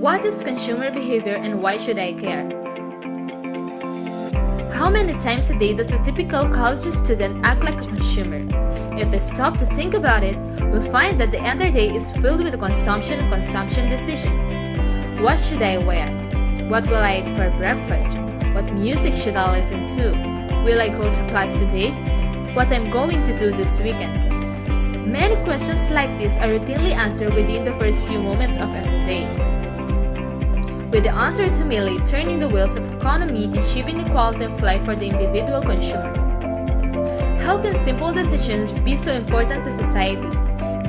What is consumer behavior and why should I care? How many times a day does a typical college student act like a consumer? If we stop to think about it, we find that the entire day is filled with consumption and consumption decisions. What should I wear? What will I eat for breakfast? What music should I listen to? Will I go to class today? What I'm going to do this weekend? Many questions like this are routinely answered within the first few moments of every day, with the answer to merely turning the wheels of economy and shaping the quality of life for the individual consumer. How can simple decisions be so important to society?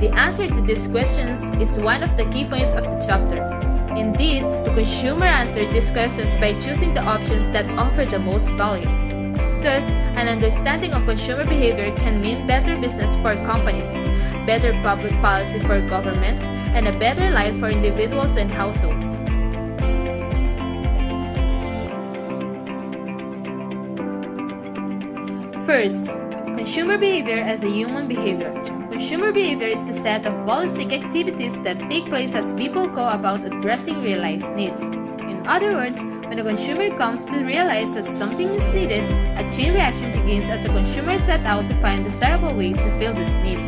The answer to these questions is one of the key points of the chapter. Indeed, the consumer answered these questions by choosing the options that offer the most value. Thus, an understanding of consumer behavior can mean better business for companies, better public policy for governments, and a better life for individuals and households. First, consumer behavior as a human behavior. Consumer behavior is the set of value-seeking activities that take place as people go about addressing realized needs. In other words, when a consumer comes to realize that something is needed, a chain reaction begins as the consumer set out to find a desirable way to fill this need.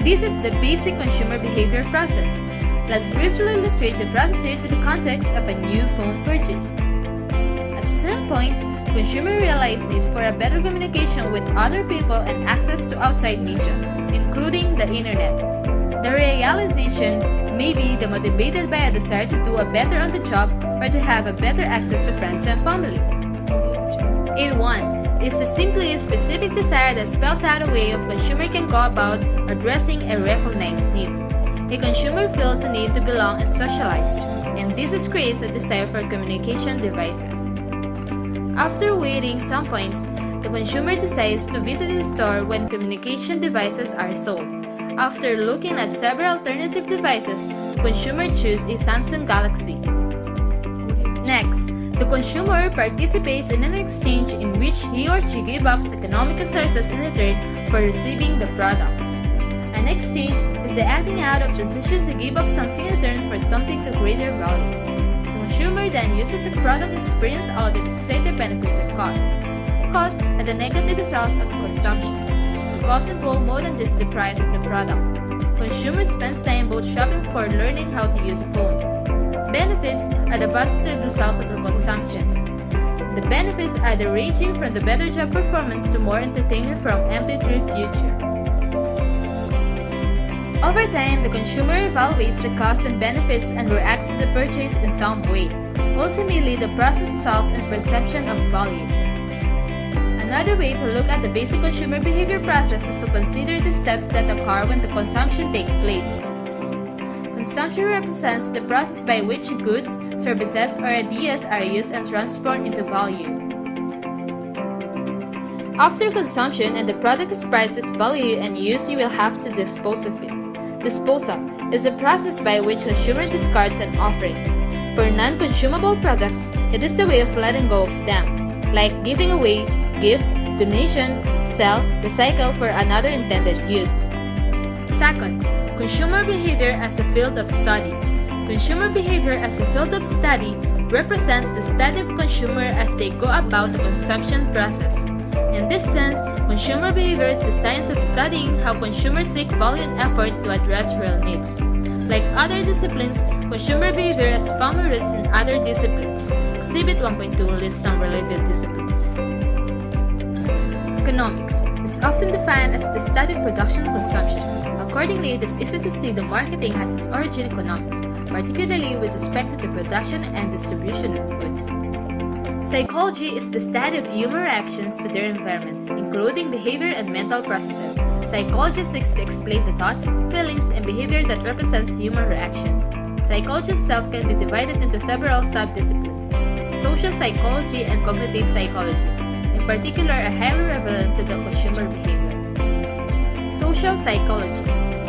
This is the basic consumer behavior process. Let's briefly illustrate the process here to the context of a new phone purchased. At some point, the consumer realized need for a better communication with other people and access to outside media, including the internet. The realization may be motivated by a desire to do a better on the job or to have a better access to friends and family. A1 is simply a specific desire that spells out a way a consumer can go about addressing a recognized need. A consumer feels the need to belong and socialize, and this creates a desire for communication devices. After waiting some points, the consumer decides to visit the store when communication devices are sold. After looking at several alternative devices, the consumer chooses a Samsung Galaxy. Next, the consumer participates in an exchange in which he or she gives up economic resources in return for receiving the product. An exchange is the acting out of the decision to give up something in return for something to greater value. The consumer then uses the product and experiences all the associated benefits and costs. Costs are the negative results of consumption. The costs involve more than just the price of the product. Consumer spends time both shopping for learning how to use a phone. Benefits are the positive results of the consumption. The benefits are ranging from the better job performance to more entertainment from MP3 future. Over time, the consumer evaluates the costs and benefits and reacts to the purchase in some way. Ultimately, the process results in perception of value. Another way to look at the basic consumer behavior process is to consider the steps that occur when the consumption takes place. Consumption represents the process by which goods, services, or ideas are used and transformed into value. After consumption and the product is priced its value and used, you will have to dispose of it. Disposal is a process by which consumer discards an offering. For non-consumable products, it is a way of letting go of them, like giving away, gifts, donation, sell, recycle for another intended use. Second, consumer behavior as a field of study. Consumer behavior as a field of study represents the study of consumer as they go about the consumption process. In this sense, consumer behavior is the science of studying how consumers seek value and effort to address real needs. Like other disciplines, consumer behavior has found roots in other disciplines. Exhibit 1.2 lists some related disciplines. Economics is often defined as the study of production and consumption. Accordingly, it is easy to see the marketing has its origin in economics, particularly with respect to the production and distribution of goods. Psychology is the study of human reactions to their environment, including behavior and mental processes. Psychology seeks to explain the thoughts, feelings, and behavior that represents human reaction. Psychology itself can be divided into several sub-disciplines. Social psychology and cognitive psychology, in particular, are highly relevant to the consumer behavior. Social psychology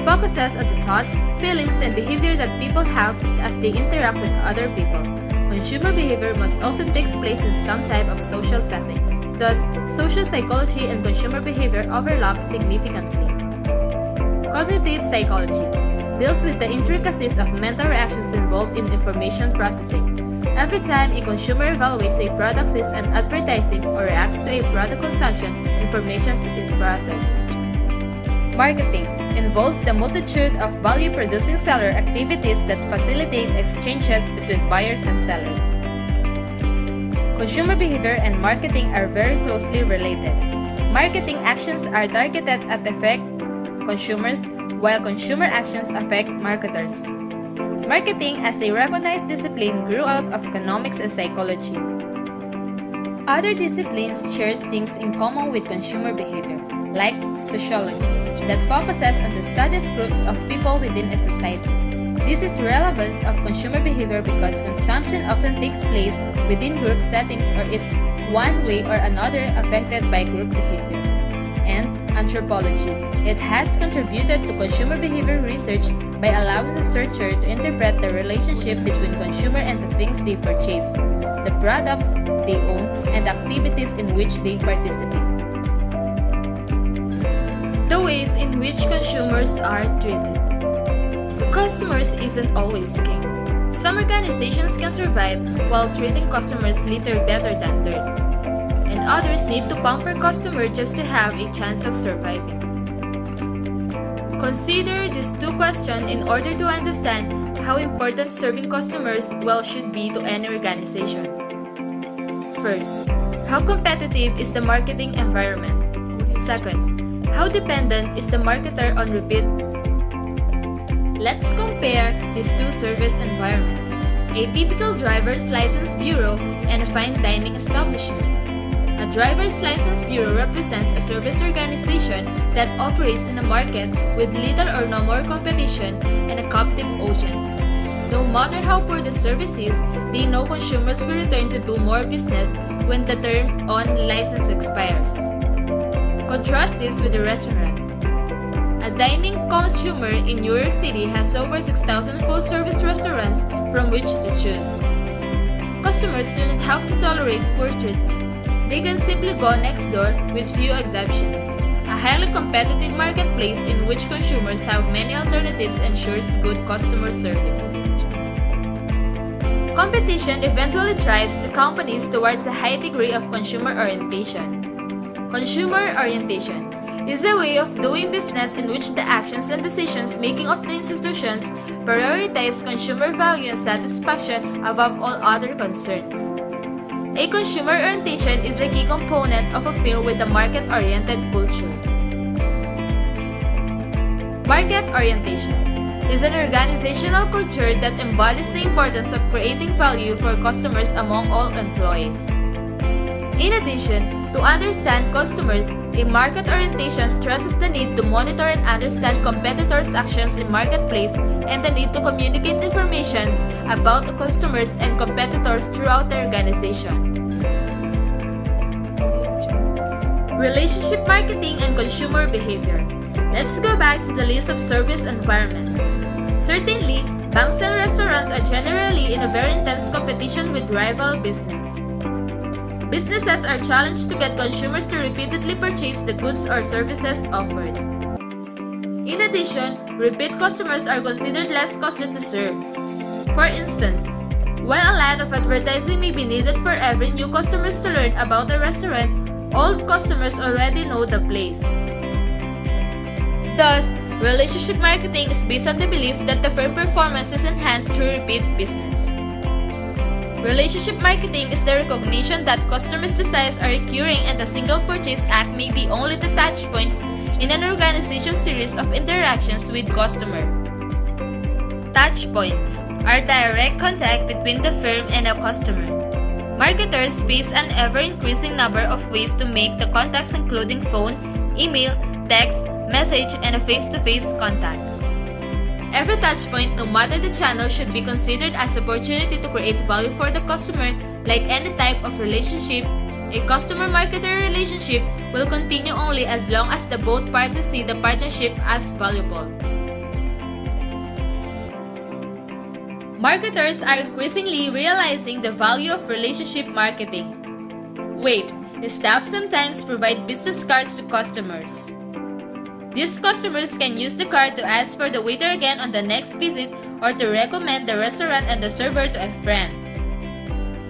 focuses on the thoughts, feelings, and behavior that people have as they interact with other people. Consumer behavior most often takes place in some type of social setting. Thus, social psychology and consumer behavior overlap significantly. Cognitive psychology deals with the intricacies of mental reactions involved in information processing. Every time a consumer evaluates a product, sees an advertising, or reacts to a product consumption, information is processed. Marketing involves the multitude of value-producing seller activities that facilitate exchanges between buyers and sellers. Consumer behavior and marketing are very closely related. Marketing actions are targeted at affect consumers, while consumer actions affect marketers. Marketing as a recognized discipline grew out of economics and psychology. Other disciplines share things in common with consumer behavior, like sociology, that focuses on the study of groups of people within a society. This is relevance of consumer behavior because consumption often takes place within group settings or is one way or another affected by group behavior. And anthropology. It has contributed to consumer behavior research by allowing the researcher to interpret the relationship between consumer and the things they purchase, the products they own, and the activities in which they participate. The ways in which consumers are treated. The customers isn't always king. Some organizations can survive while treating customers little better than dirt, and others need to pamper customers just to have a chance of surviving. Consider these two questions in order to understand how important serving customers well should be to any organization. First, how competitive is the marketing environment? Second, how dependent is the marketer on repeat? Let's compare these two service environments, a typical driver's license bureau and a fine dining establishment. A driver's license bureau represents a service organization that operates in a market with little or no more competition and a captive audience. No matter how poor the service is, they know consumers will return to do more business when the term on license expires. Contrast this with a restaurant. A dining consumer in New York City has over 6,000 full-service restaurants from which to choose. Customers do not have to tolerate poor treatment. They can simply go next door with few exceptions. A highly competitive marketplace in which consumers have many alternatives ensures good customer service. Competition eventually drives the companies towards a high degree of consumer orientation. Consumer orientation is a way of doing business in which the actions and decisions making of the institutions prioritize consumer value and satisfaction above all other concerns. A consumer orientation is a key component of a firm with a market-oriented culture. Market orientation is an organizational culture that embodies the importance of creating value for customers among all employees. In addition, to understand customers, a market orientation stresses the need to monitor and understand competitors' actions in marketplace and the need to communicate information about the customers and competitors throughout the organization. Relationship marketing and consumer behavior. Let's go back to the list of service environments. Certainly, banks and restaurants are generally in a very intense competition with rival business. Businesses are challenged to get consumers to repeatedly purchase the goods or services offered. In addition, repeat customers are considered less costly to serve. For instance, while a lot of advertising may be needed for every new customers to learn about a restaurant, old customers already know the place. Thus, relationship marketing is based on the belief that the firm performance is enhanced through repeat business. Relationship marketing is the recognition that customers' desires are recurring and a single purchase act may be only the touch points in an organization's series of interactions with customer. Touch points are direct contact between the firm and a customer. Marketers face an ever-increasing number of ways to make the contacts including phone, email, text, message, and a face-to-face contact. Every touchpoint, no matter the channel, should be considered as an opportunity to create value for the customer. Like any type of relationship, a customer-marketer relationship will continue only as long as the both parties see the partnership as valuable. Marketers are increasingly realizing the value of relationship marketing. Wait, staff sometimes provide business cards to customers. These customers can use the card to ask for the waiter again on the next visit or to recommend the restaurant and the server to a friend.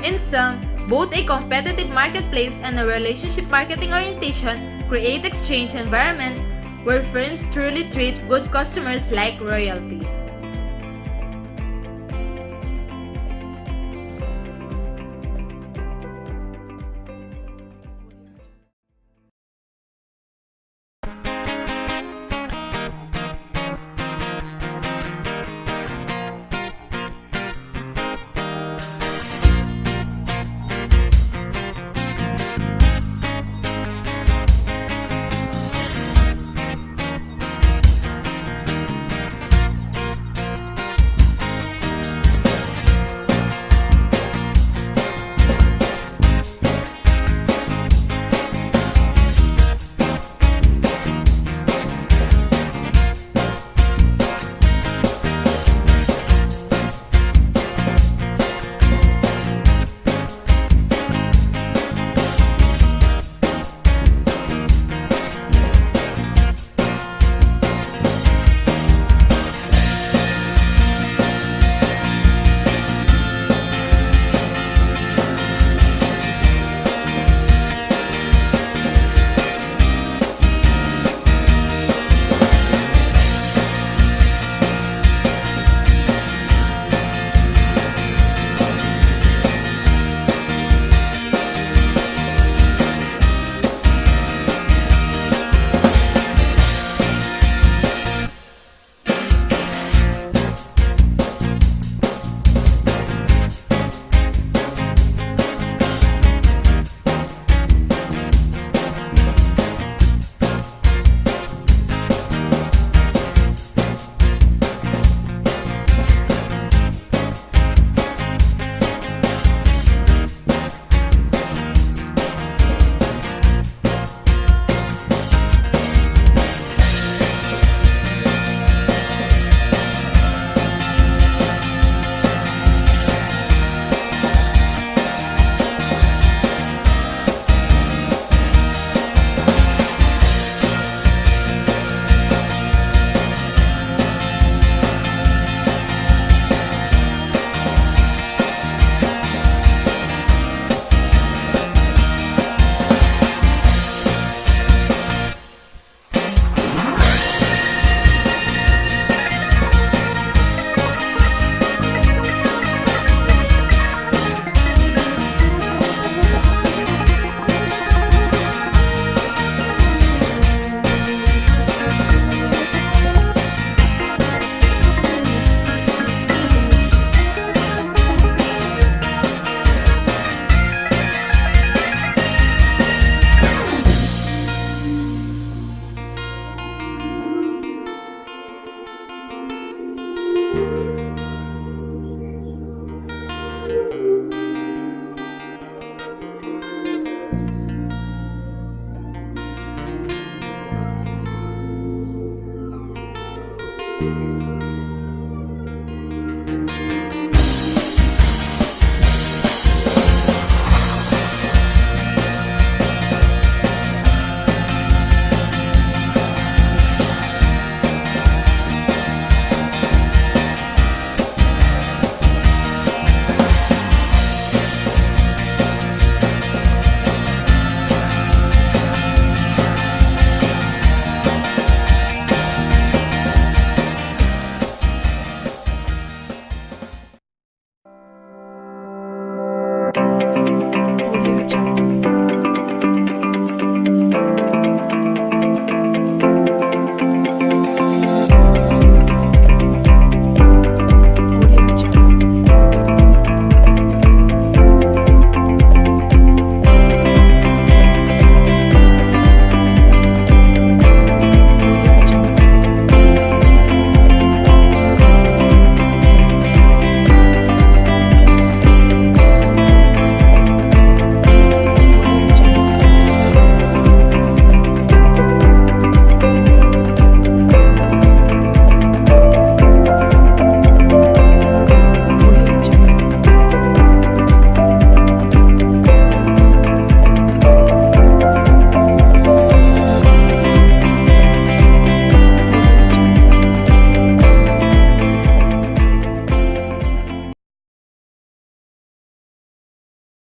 In sum, both a competitive marketplace and a relationship marketing orientation create exchange environments where firms truly treat good customers like royalty.